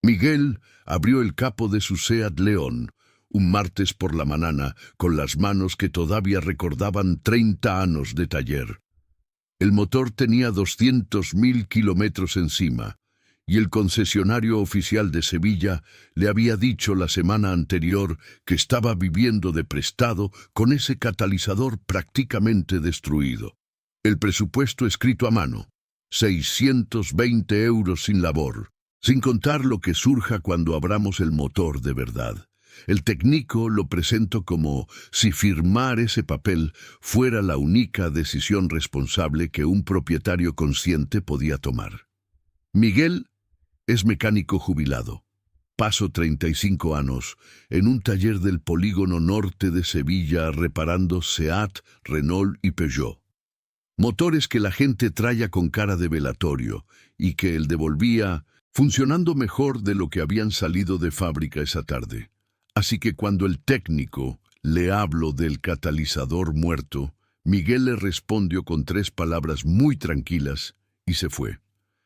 Miguel abrió el capo de su Seat León un martes por la mañana con las manos que todavía recordaban 30 años de taller. El motor tenía 200.000 kilómetros encima, y el concesionario oficial de Sevilla le había dicho la semana anterior que estaba viviendo de prestado con ese catalizador prácticamente destruido. El presupuesto escrito a mano, 620 euros sin labor, sin contar lo que surja cuando abramos el motor de verdad. El técnico lo presentó como si firmar ese papel fuera la única decisión responsable que un propietario consciente podía tomar. Miguel es mecánico jubilado. Pasó 35 años en un taller del polígono norte de Sevilla reparando Seat, Renault y Peugeot. Motores que la gente traía con cara de velatorio y que él devolvía funcionando mejor de lo que habían salido de fábrica esa tarde. Así que cuando el técnico le habló del catalizador muerto, Miguel le respondió con 3 palabras muy tranquilas y se fue.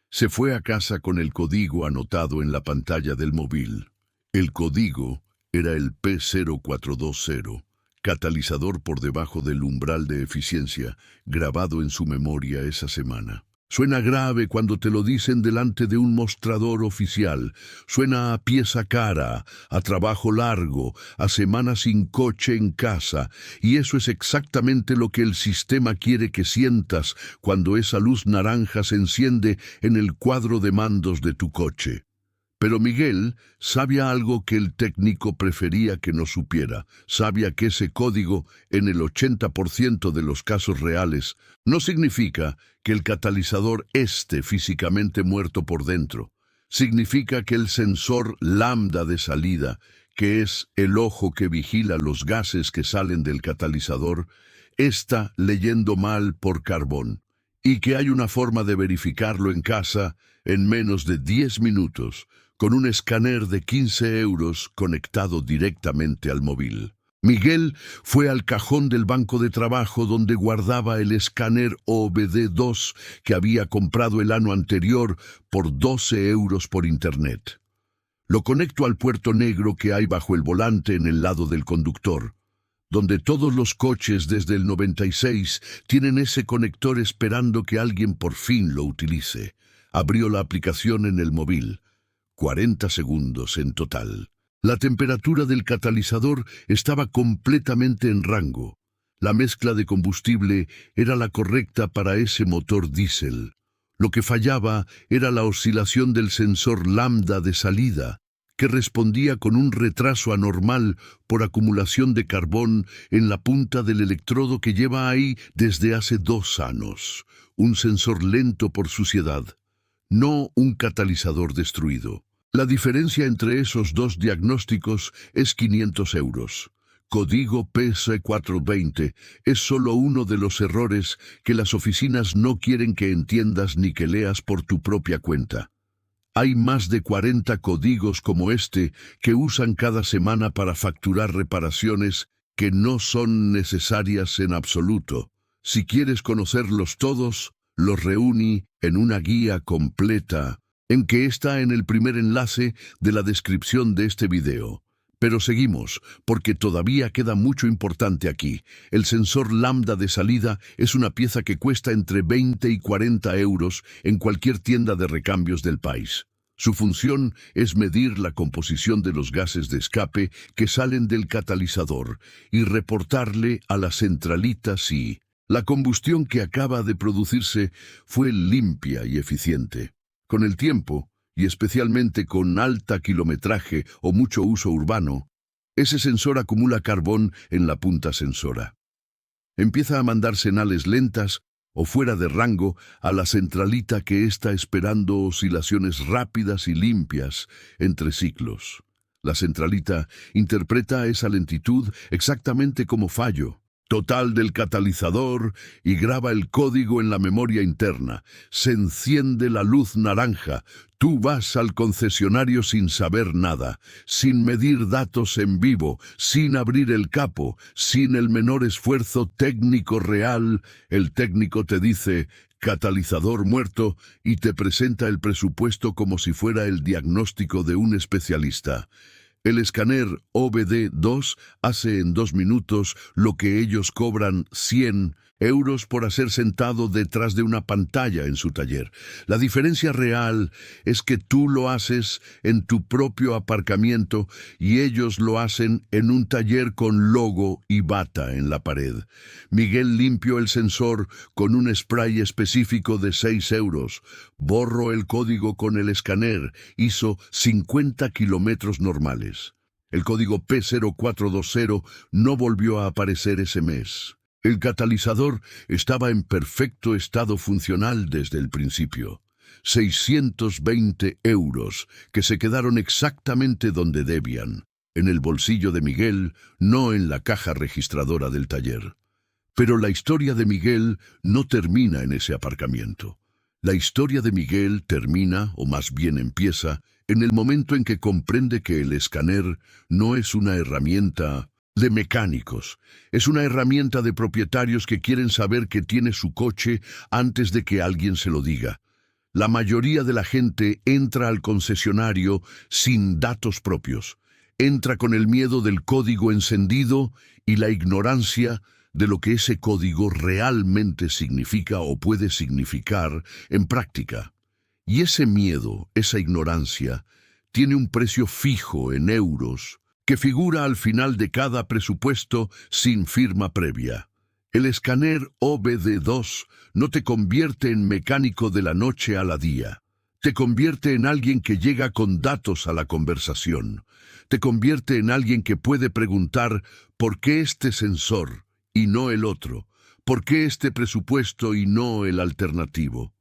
Se fue a casa con el código anotado en la pantalla del móvil. El código era el P0420, catalizador por debajo del umbral de eficiencia, grabado en su memoria esa semana. Suena grave cuando te lo dicen delante de un mostrador oficial. Suena a pieza cara, a trabajo largo, a semanas sin coche en casa. Y eso es exactamente lo que el sistema quiere que sientas cuando esa luz naranja se enciende en el cuadro de mandos de tu coche. Pero Miguel sabía algo que el técnico prefería que no supiera. Sabía que ese código, en el 80% de los casos reales, no significa que el catalizador esté físicamente muerto por dentro. Significa que el sensor lambda de salida, que es el ojo que vigila los gases que salen del catalizador, está leyendo mal por carbón. Y que hay una forma de verificarlo en casa en menos de 10 minutos, con un escáner de 15 euros conectado directamente al móvil. Miguel fue al cajón del banco de trabajo donde guardaba el escáner OBD2 que había comprado el año anterior por 12 euros por internet. Lo conectó al puerto negro que hay bajo el volante en el lado del conductor, donde todos los coches desde el 96 tienen ese conector esperando que alguien por fin lo utilice. Abrió la aplicación en el móvil. 40 segundos en total. La temperatura del catalizador estaba completamente en rango. La mezcla de combustible era la correcta para ese motor diésel. Lo que fallaba era la oscilación del sensor lambda de salida, que respondía con un retraso anormal por acumulación de carbón en la punta del electrodo que lleva ahí desde hace 2 años. Un sensor lento por suciedad, no un catalizador destruido. La diferencia entre esos 2 diagnósticos es 500 euros. Código PS420 es solo uno de los errores que las oficinas no quieren que entiendas ni que leas por tu propia cuenta. Hay más de 40 códigos como este que usan cada semana para facturar reparaciones que no son necesarias en absoluto. Si quieres conocerlos todos, los reuní en una guía completa, en que está en el primer enlace de la descripción de este video. Pero seguimos, porque todavía queda mucho importante aquí. El sensor lambda de salida es una pieza que cuesta entre 20 y 40 euros en cualquier tienda de recambios del país. Su función es medir la composición de los gases de escape que salen del catalizador y reportarle a la centralita si la combustión que acaba de producirse fue limpia y eficiente. Con el tiempo, y especialmente con alta kilometraje o mucho uso urbano, ese sensor acumula carbón en la punta sensora. Empieza a mandar señales lentas o fuera de rango a la centralita que está esperando oscilaciones rápidas y limpias entre ciclos. La centralita interpreta esa lentitud exactamente como fallo total del catalizador y graba el código en la memoria interna. Se enciende la luz naranja. Tú vas al concesionario sin saber nada, sin medir datos en vivo, sin abrir el capo, sin el menor esfuerzo técnico real. El técnico te dice: catalizador muerto y te presenta el presupuesto como si fuera el diagnóstico de un especialista. El escáner OBD2 hace en 2 minutos lo que ellos cobran 100 euros por hacer sentado detrás de una pantalla en su taller. La diferencia real es que tú lo haces en tu propio aparcamiento y ellos lo hacen en un taller con logo y bata en la pared. Miguel limpió el sensor con un spray específico de 6 euros. Borró el código con el escáner. Hizo 50 kilómetros normales. El código P0420 no volvió a aparecer ese mes. El catalizador estaba en perfecto estado funcional desde el principio. 620 euros que se quedaron exactamente donde debían, en el bolsillo de Miguel, no en la caja registradora del taller. Pero la historia de Miguel no termina en ese aparcamiento. La historia de Miguel termina, o más bien empieza, en el momento en que comprende que el escáner no es una herramienta de mecánicos, es una herramienta de propietarios que quieren saber que tiene su coche antes de que alguien se lo diga. La mayoría de la gente entra al concesionario sin datos propios. Entra con el miedo del código encendido y la ignorancia de lo que ese código realmente significa o puede significar en práctica. Y ese miedo, esa ignorancia, tiene un precio fijo en euros que figura al final de cada presupuesto sin firma previa. El escáner OBD2 no te convierte en mecánico de la noche a la día. Te convierte en alguien que llega con datos a la conversación. Te convierte en alguien que puede preguntar ¿por qué este sensor y no el otro? ¿Por qué este presupuesto y no el alternativo?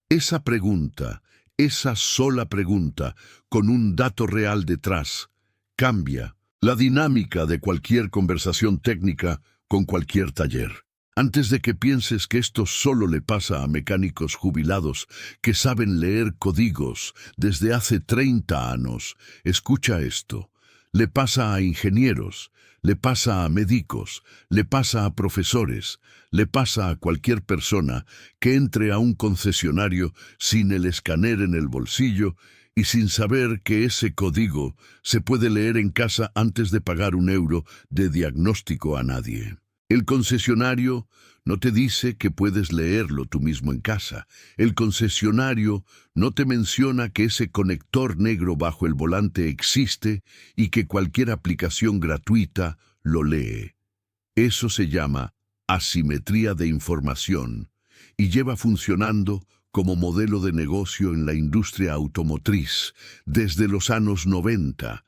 Esa pregunta, esa sola pregunta, con un dato real detrás, cambia la dinámica de cualquier conversación técnica con cualquier taller. Antes de que pienses que esto solo le pasa a mecánicos jubilados que saben leer códigos desde hace 30 años, escucha esto. Le pasa a ingenieros, le pasa a médicos, le pasa a profesores, le pasa a cualquier persona que entre a un concesionario sin el escáner en el bolsillo y sin saber que ese código se puede leer en casa antes de pagar 1 euro de diagnóstico a nadie. El concesionario no te dice que puedes leerlo tú mismo en casa. El concesionario no te menciona que ese conector negro bajo el volante existe y que cualquier aplicación gratuita lo lee. Eso se llama asimetría de información y lleva funcionando como modelo de negocio en la industria automotriz desde los años 90,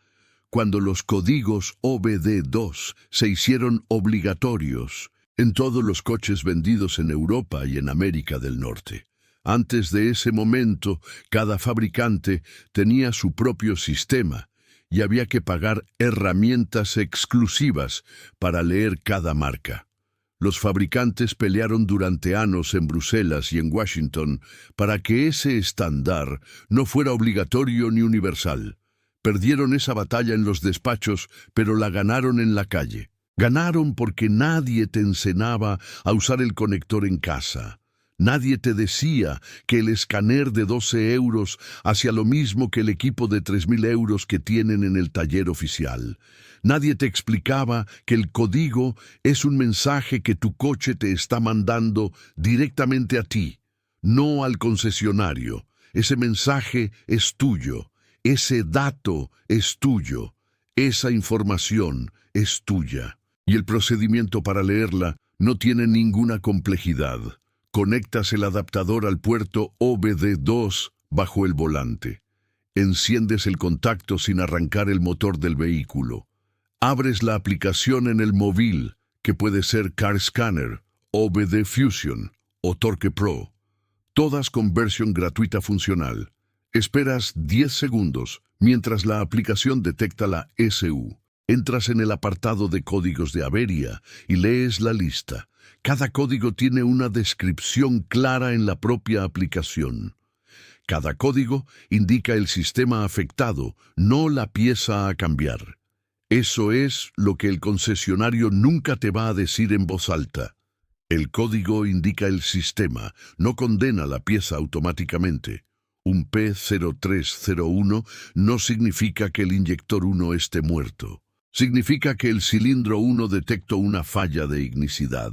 cuando los códigos OBD2 se hicieron obligatorios en todos los coches vendidos en Europa y en América del Norte. Antes de ese momento, cada fabricante tenía su propio sistema y había que pagar herramientas exclusivas para leer cada marca. Los fabricantes pelearon durante años en Bruselas y en Washington para que ese estándar no fuera obligatorio ni universal. Perdieron esa batalla en los despachos, pero la ganaron en la calle. Ganaron porque nadie te enseñaba a usar el conector en casa. Nadie te decía que el escáner de 12 euros hacía lo mismo que el equipo de 3.000 euros que tienen en el taller oficial. Nadie te explicaba que el código es un mensaje que tu coche te está mandando directamente a ti, no al concesionario. Ese mensaje es tuyo, ese dato es tuyo, esa información es tuya. Y el procedimiento para leerla no tiene ninguna complejidad. Conectas el adaptador al puerto OBD2 bajo el volante. Enciendes el contacto sin arrancar el motor del vehículo. Abres la aplicación en el móvil, que puede ser Car Scanner, OBD Fusion o Torque Pro. Todas con versión gratuita funcional. Esperas 10 segundos mientras la aplicación detecta la SU. Entras en el apartado de códigos de avería y lees la lista. Cada código tiene una descripción clara en la propia aplicación. Cada código indica el sistema afectado, no la pieza a cambiar. Eso es lo que el concesionario nunca te va a decir en voz alta. El código indica el sistema, no condena la pieza automáticamente. Un P0301 no significa que el inyector 1 esté muerto. Significa que el cilindro 1 detectó una falla de ignicidad.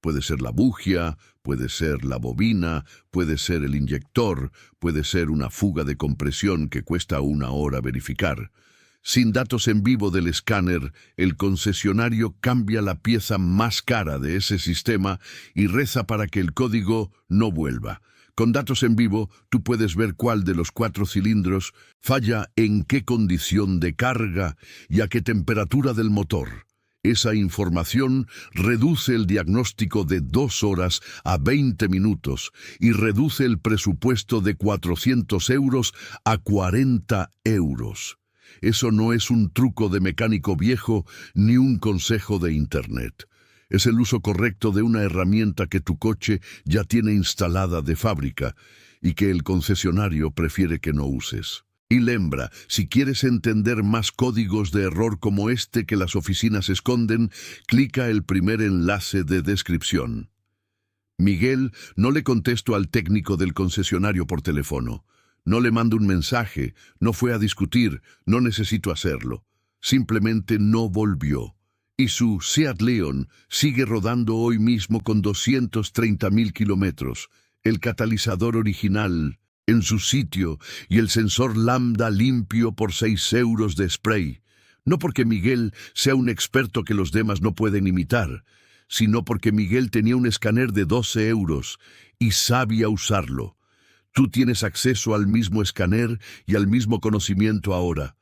Puede ser la bujía, puede ser la bobina, puede ser el inyector, puede ser una fuga de compresión que cuesta 1 hora verificar. Sin datos en vivo del escáner, el concesionario cambia la pieza más cara de ese sistema y reza para que el código no vuelva. Con datos en vivo, tú puedes ver cuál de los 4 cilindros falla, en qué condición de carga y a qué temperatura del motor. Esa información reduce el diagnóstico de 2 horas a 20 minutos y reduce el presupuesto de 400 euros a 40 euros. Eso no es un truco de mecánico viejo ni un consejo de Internet. Es el uso correcto de una herramienta que tu coche ya tiene instalada de fábrica y que el concesionario prefiere que no uses. Y lembra, si quieres entender más códigos de error como este que las oficinas esconden, clica el primer enlace de descripción. Miguel, no le contesto al técnico del concesionario por teléfono. No le mando un mensaje, no fue a discutir, no necesito hacerlo. Simplemente no volvió. Y su Seat León sigue rodando hoy mismo con 230.000 kilómetros. El catalizador original en su sitio y el sensor lambda limpio por 6 euros de spray. No porque Miguel sea un experto que los demás no pueden imitar, sino porque Miguel tenía un escáner de 12 euros y sabía usarlo. Tú tienes acceso al mismo escáner y al mismo conocimiento ahora.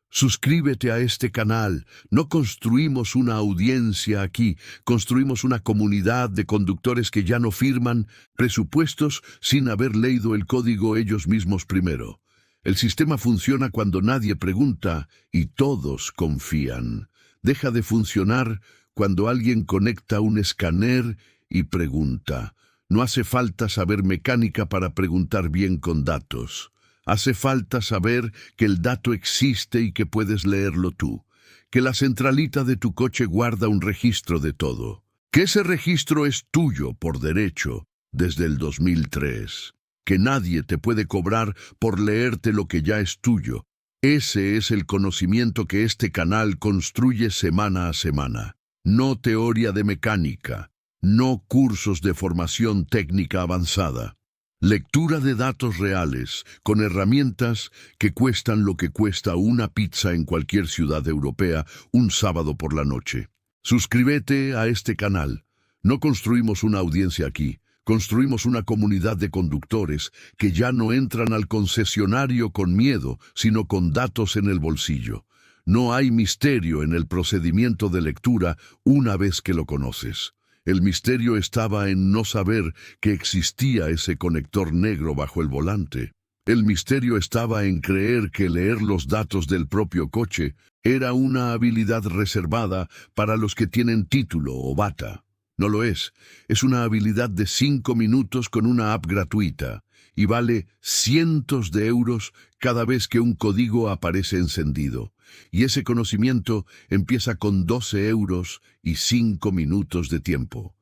Suscríbete a este canal. No construimos una audiencia aquí, construimos una comunidad de conductores que ya no firman presupuestos sin haber leído el código ellos mismos primero. El sistema funciona cuando nadie pregunta y todos confían. Deja de funcionar cuando alguien conecta un escáner y pregunta. No hace falta saber mecánica para preguntar bien con datos. Hace falta saber que el dato existe y que puedes leerlo tú. Que la centralita de tu coche guarda un registro de todo. Que ese registro es tuyo por derecho desde el 2003. Que nadie te puede cobrar por leerte lo que ya es tuyo. Ese es el conocimiento que este canal construye semana a semana. No teoría de mecánica. No cursos de formación técnica avanzada. Lectura de datos reales, con herramientas que cuestan lo que cuesta una pizza en cualquier ciudad europea un sábado por la noche. Suscríbete a este canal. No construimos una audiencia aquí, construimos una comunidad de conductores que ya no entran al concesionario con miedo, sino con datos en el bolsillo. No hay misterio en el procedimiento de lectura una vez que lo conoces. El misterio estaba en no saber que existía ese conector negro bajo el volante. El misterio estaba en creer que leer los datos del propio coche era una habilidad reservada para los que tienen título o bata. No lo es. Es una habilidad de 5 minutos con una app gratuita y vale cientos de euros cada vez que un código aparece encendido. Y ese conocimiento empieza con 12 euros y 5 minutos de tiempo.